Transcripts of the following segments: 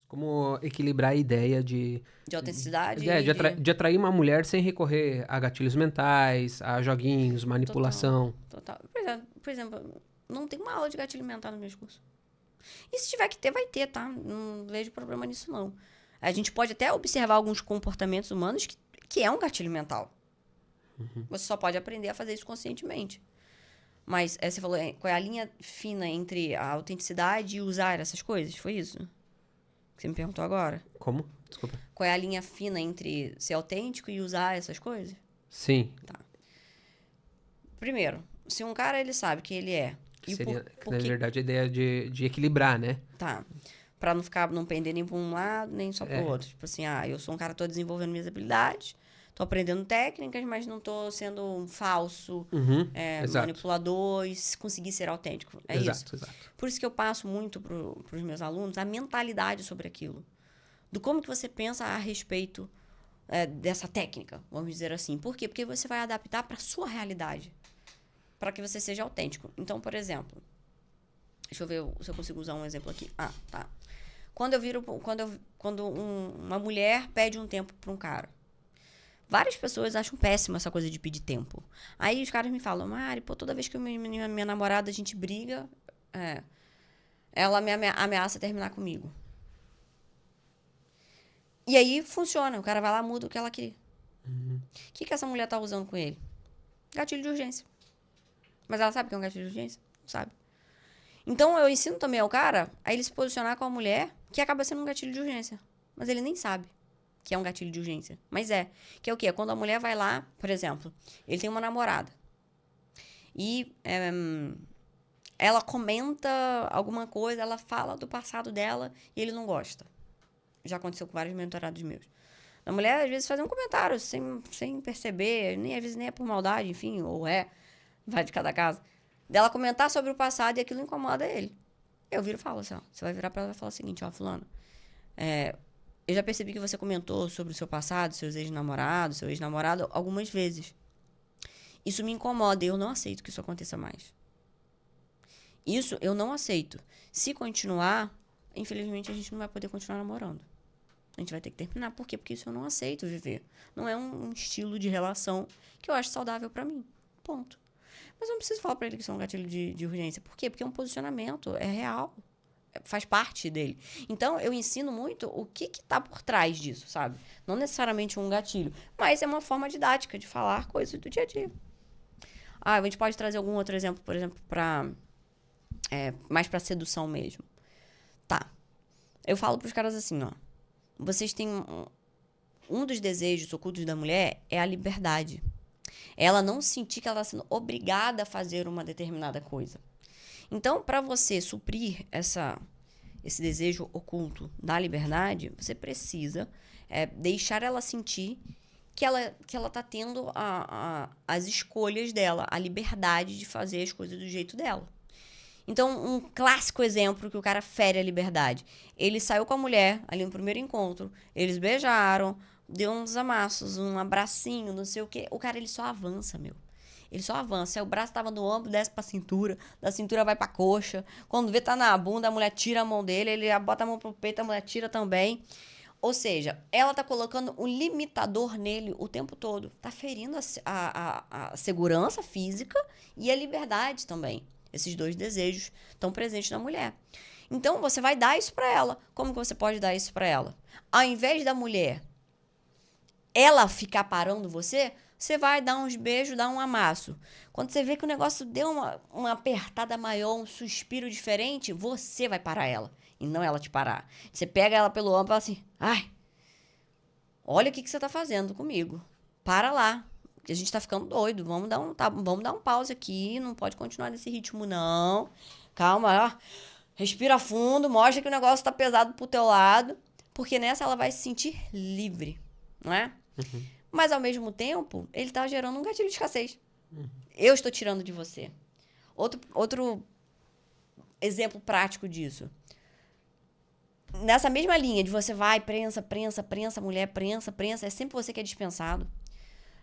Como equilibrar a ideia De autenticidade de atrair uma mulher sem recorrer a gatilhos mentais, a joguinhos, Total, manipulação. total. Por exemplo, não tem uma aula de gatilho mental no meu curso. E se tiver que ter, vai ter, tá? Não vejo problema nisso, não. A gente pode até observar alguns comportamentos humanos que é um gatilho mental. Você só pode aprender a fazer isso conscientemente. Mas você falou, qual é a linha fina entre a autenticidade e usar essas coisas? Foi isso que você me perguntou agora? Como? Desculpa. Qual é a linha fina entre ser autêntico e usar essas coisas? Sim. Tá. Primeiro, se um cara, ele sabe quem ele é... Que seria, na verdade, a ideia de equilibrar, né? Tá. Pra não pender nem pra um lado, nem só pro outro. Tipo assim, eu sou um cara, tô desenvolvendo minhas habilidades, tô aprendendo técnicas, mas não tô sendo um falso, manipulador e conseguir ser autêntico. Isso. Exato. Por isso que eu passo muito pros meus alunos a mentalidade sobre aquilo. Do como que você pensa a respeito dessa técnica, vamos dizer assim. Por quê? Porque você vai adaptar pra sua realidade. Para que você seja autêntico. Então, por exemplo, deixa eu ver se eu consigo usar um exemplo aqui. Tá. Quando uma mulher pede um tempo para um cara, várias pessoas acham péssima essa coisa de pedir tempo. Aí os caras me falam, Mari, toda vez que minha namorada, a gente briga, ela me ameaça terminar comigo. E aí funciona, o cara vai lá, muda o que ela queria. O que essa mulher tá usando com ele? Gatilho de urgência. Mas ela sabe o que é um gatilho de urgência? Não sabe. Então, eu ensino também ao cara a ele se posicionar com a mulher que acaba sendo um gatilho de urgência. Mas ele nem sabe que é um gatilho de urgência. Mas é. Que é o quê? Quando a mulher vai lá, por exemplo, ele tem uma namorada. E ela comenta alguma coisa, ela fala do passado dela e ele não gosta. Já aconteceu com vários mentorados meus. A mulher, às vezes, faz um comentário sem perceber, às vezes nem é por maldade, enfim, ou vai de cada caso. Dela comentar sobre o passado e aquilo incomoda ele. Eu viro e falo assim, você vai virar pra ela e falar o seguinte, fulano, eu já percebi que você comentou sobre o seu passado, seus ex-namorados, seu ex-namorado, algumas vezes. Isso me incomoda e eu não aceito que isso aconteça mais. Isso eu não aceito. Se continuar, infelizmente a gente não vai poder continuar namorando. A gente vai ter que terminar. Por quê? Porque isso eu não aceito viver. Não é um estilo de relação que eu acho saudável pra mim. Ponto. Mas eu não preciso falar pra ele que isso é um gatilho de urgência. Por quê? Porque é um posicionamento, é real. Faz parte dele. Então, eu ensino muito o que tá por trás disso, sabe? Não necessariamente um gatilho, mas é uma forma didática de falar coisas do dia a dia. A gente pode trazer algum outro exemplo, por exemplo, mais pra sedução mesmo. Tá. Eu falo pros caras assim, vocês têm... Um dos desejos ocultos da mulher é a liberdade. Ela não sentir que ela está sendo obrigada a fazer uma determinada coisa. Então, para você suprir esse desejo oculto da liberdade, você precisa deixar ela sentir que ela está tendo as escolhas dela, a liberdade de fazer as coisas do jeito dela. Então, um clássico exemplo que o cara fere a liberdade. Ele saiu com a mulher ali no primeiro encontro, eles beijaram, deu uns amassos, um abracinho, não sei o quê. O cara, ele só avança, meu. Ele só avança. Aí o braço tava no ombro, desce pra cintura, da cintura vai pra coxa. Quando vê, tá na bunda, a mulher tira a mão dele, ele bota a mão pro peito, a mulher tira também. Ou seja, ela tá colocando um limitador nele o tempo todo. Tá ferindo a segurança física e a liberdade também. Esses dois desejos estão presentes na mulher. Então, você vai dar isso pra ela. Como que você pode dar isso pra ela? Ao invés da mulher ela ficar parando você vai dar uns beijos, dar um amasso. Quando você vê que o negócio deu uma apertada maior, um suspiro diferente, você vai parar ela. E não ela te parar. Você pega ela pelo ombro e fala assim, olha o que você tá fazendo comigo. Para lá. A gente tá ficando doido. Vamos dar um pause aqui. Não pode continuar nesse ritmo, não. Calma, respira fundo. Mostra que o negócio tá pesado pro teu lado. Porque nessa ela vai se sentir livre. Não é? Uhum. Mas, ao mesmo tempo, ele tá gerando um gatilho de escassez. Eu estou tirando de você. Outro exemplo prático disso. Nessa mesma linha de você vai, prensa, mulher, prensa, é sempre você que é dispensado.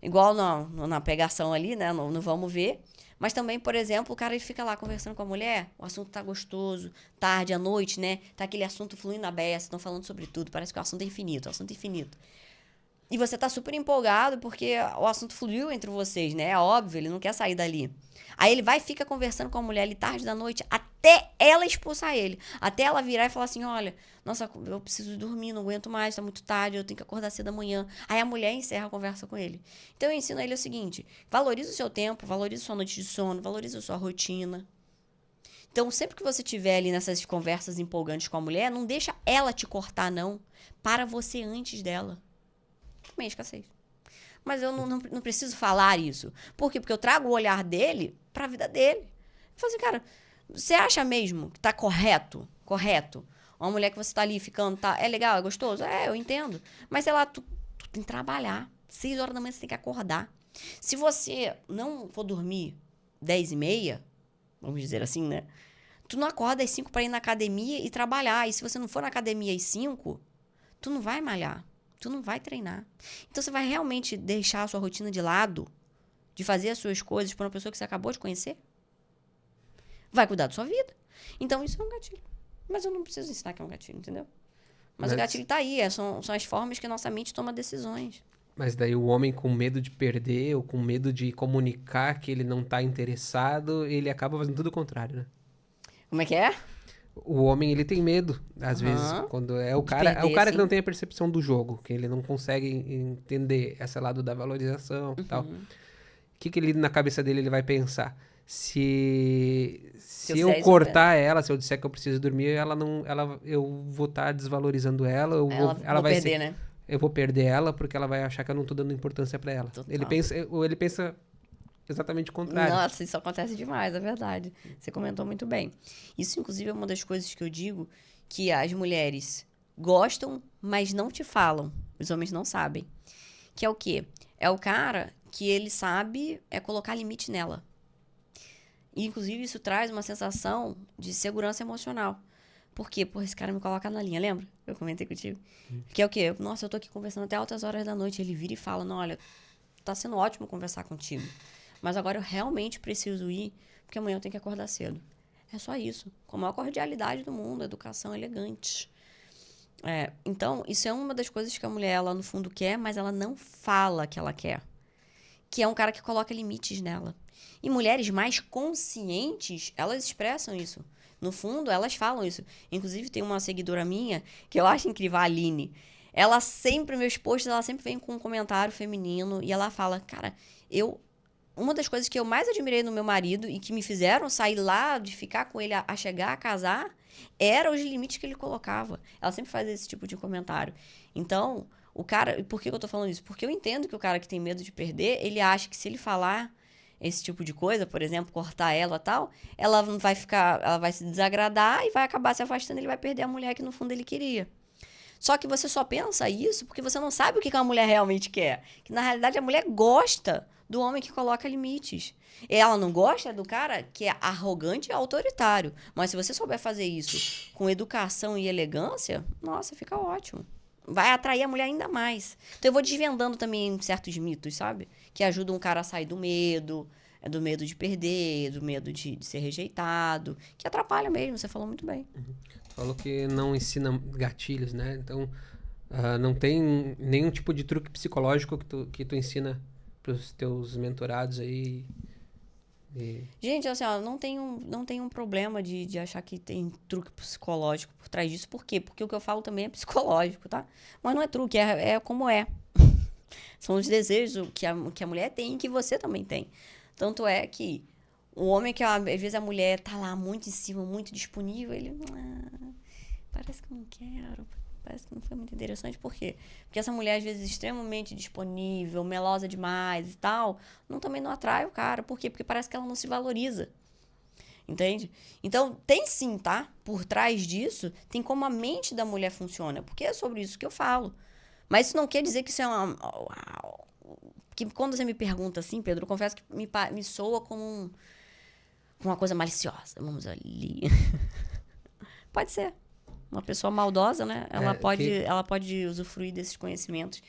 igual na pegação ali, né? No vamos ver. Mas também, por exemplo, o cara ele fica lá conversando com a mulher, o assunto tá gostoso, tarde, à noite, né? Tá aquele assunto fluindo na beça, estão falando sobre tudo, parece que o assunto é infinito, o assunto é infinito. E você tá super empolgado porque o assunto fluiu entre vocês, né? É óbvio, ele não quer sair dali. Aí ele vai e fica conversando com a mulher ali tarde da noite até ela expulsar ele. Até ela virar e falar assim, olha, nossa, eu preciso dormir, não aguento mais, tá muito tarde, eu tenho que acordar cedo amanhã. Aí a mulher encerra a conversa com ele. Então eu ensino a ele o seguinte, valorize o seu tempo, valorize sua noite de sono, valorize a sua rotina. Então sempre que você tiver ali nessas conversas empolgantes com a mulher, não deixa ela te cortar, não. Para você antes dela. Também escassez. Mas eu não preciso falar isso. Por quê? Porque eu trago o olhar dele pra vida dele. Eu falo assim, cara, você acha mesmo que tá correto? Correto? Uma mulher que você tá ali ficando, tá, é legal, é gostoso? É, eu entendo. Mas sei lá, tu tem que trabalhar. 6 horas da manhã você tem que acordar. Se você não for dormir 10h30, vamos dizer assim, né? Tu não acorda às 5 pra ir na academia e trabalhar. E se você não for na academia às 5, tu não vai malhar. Tu não vai treinar. Então, você vai realmente deixar a sua rotina de lado, de fazer as suas coisas para uma pessoa que você acabou de conhecer? Vai cuidar da sua vida. Então, isso é um gatilho. Mas eu não preciso ensinar que é um gatilho, entendeu? Mas o gatilho tá aí. São as formas que a nossa mente toma decisões. Mas daí o homem com medo de perder ou com medo de comunicar que ele não tá interessado, ele acaba fazendo tudo o contrário, né? Como é que é? O homem, ele tem medo, às vezes, quando é o cara, perder, é o cara sim. que não tem a percepção do jogo, que ele não consegue entender esse lado da valorização e tal. O que ele, na cabeça dele, ele vai pensar? Se eu cortar ela, se eu disser que eu preciso dormir, eu vou estar desvalorizando ela, ela vai perder, ser, né? eu vou perder ela porque ela vai achar que eu não tô dando importância pra ela. Total. Ele pensa exatamente o contrário. Nossa, isso acontece demais, é verdade. Você comentou muito bem. Isso, inclusive, é uma das coisas que eu digo que as mulheres gostam, mas não te falam. Os homens não sabem. Que é o quê? É o cara que ele sabe colocar limite nela. E, inclusive, isso traz uma sensação de segurança emocional. Por quê? Porra, esse cara me coloca na linha, lembra? Eu comentei contigo. Que é o quê? Nossa, eu tô aqui conversando até altas horas da noite. Ele vira e fala, não, olha, tá sendo ótimo conversar contigo. Mas agora eu realmente preciso ir, porque amanhã eu tenho que acordar cedo. É só isso. Com a maior cordialidade do mundo, educação elegante. Então, isso é uma das coisas que a mulher, ela no fundo quer, mas ela não fala que ela quer. Que é um cara que coloca limites nela. E mulheres mais conscientes, elas expressam isso. No fundo, elas falam isso. Inclusive, tem uma seguidora minha, que eu acho incrível, a Aline. Ela sempre, meus posts, ela sempre vem com um comentário feminino. E ela fala, cara, uma das coisas que eu mais admirei no meu marido e que me fizeram sair lá, de ficar com ele a chegar a casar, eram os limites que ele colocava. Ela sempre faz esse tipo de comentário. Então, o cara... Por que eu tô falando isso? Porque eu entendo que o cara que tem medo de perder, ele acha que se ele falar esse tipo de coisa, por exemplo, cortar ela e tal, ela vai se desagradar e vai acabar se afastando, ele vai perder a mulher que no fundo ele queria. Só que você só pensa isso porque você não sabe o que a mulher realmente quer. Que na realidade a mulher gosta do homem que coloca limites. Ela não gosta do cara que é arrogante e autoritário. Mas se você souber fazer isso com educação e elegância, nossa, fica ótimo. Vai atrair a mulher ainda mais. Então eu vou desvendando também certos mitos, sabe? Que ajudam um cara a sair do medo de perder, do medo de ser rejeitado, que atrapalha mesmo, você falou muito bem. Falou que não ensina gatilhos, né? Então, não tem nenhum tipo de truque psicológico que tu ensina pros teus mentorados aí. Gente, assim, ó, não tem um problema de achar que tem truque psicológico por trás disso. Por quê? Porque o que eu falo também é psicológico, tá? Mas não é truque, é como é. São os desejos que a mulher tem e que você também tem. Tanto é que o homem que, às vezes, a mulher tá lá muito em cima, muito disponível, ele... parece que eu não quero, parece que não foi muito interessante. Por quê? Porque essa mulher, às vezes, extremamente disponível, melosa demais e tal, também não atrai o cara. Por quê? Porque parece que ela não se valoriza. Entende? Então, tem sim, tá? Por trás disso, tem como a mente da mulher funciona. Porque é sobre isso que eu falo. Mas isso não quer dizer que isso é que quando você me pergunta assim, Pedro, eu confesso que me soa como uma coisa maliciosa. Vamos ali. Pode ser. Uma pessoa maldosa, né? Ela pode usufruir desses conhecimentos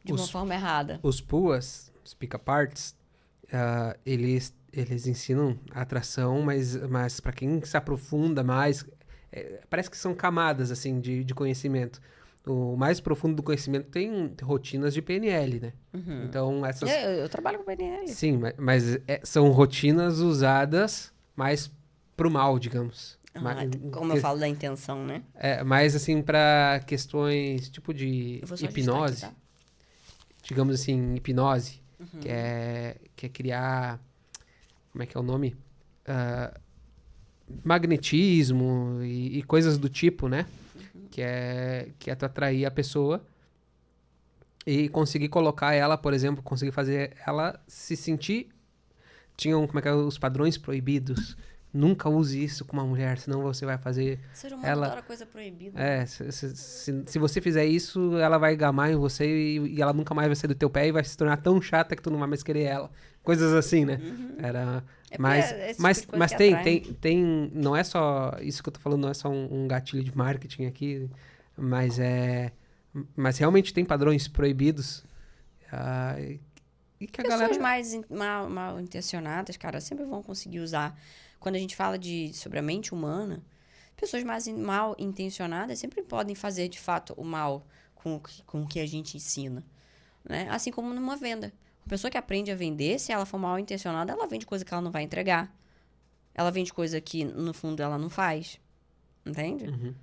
de uma forma errada. Os PUAs, os pick-aparts, eles ensinam a atração, mas para quem se aprofunda mais, parece que são camadas, assim, de conhecimento. O mais profundo do conhecimento tem rotinas de PNL, né? Uhum. Então, essas... Eu trabalho com PNL. Sim, mas são rotinas usadas mais pro mal, digamos. Como eu falo da intenção, né? Mais, assim, para questões tipo de hipnose. Aqui, tá? Digamos assim, hipnose, que é criar... Como é que é o nome? Magnetismo e coisas do tipo, né? Que é tu atrair a pessoa e conseguir colocar ela, por exemplo, conseguir fazer ela se sentir... Tinham, como é que é, os padrões proibidos. Nunca use isso com uma mulher, senão você vai fazer... O ser humano adora coisa proibida. Se você fizer isso, ela vai gamar em você e ela nunca mais vai sair do teu pé e vai se tornar tão chata que tu não vai mais querer ela. Coisas assim, né? Mas tem... Não é só... Isso que eu tô falando não é só um gatilho de marketing aqui, mas realmente tem padrões proibidos. E que a pessoas mais mal intencionadas, cara, sempre vão conseguir usar. Quando a gente fala sobre a mente humana, pessoas mais mal intencionadas sempre podem fazer, de fato, o mal com o que a gente ensina. Né? Assim como numa venda. Uma pessoa que aprende a vender, se ela for mal intencionada, ela vende coisa que ela não vai entregar. Ela vende coisa que, no fundo, ela não faz. Entende? Uhum.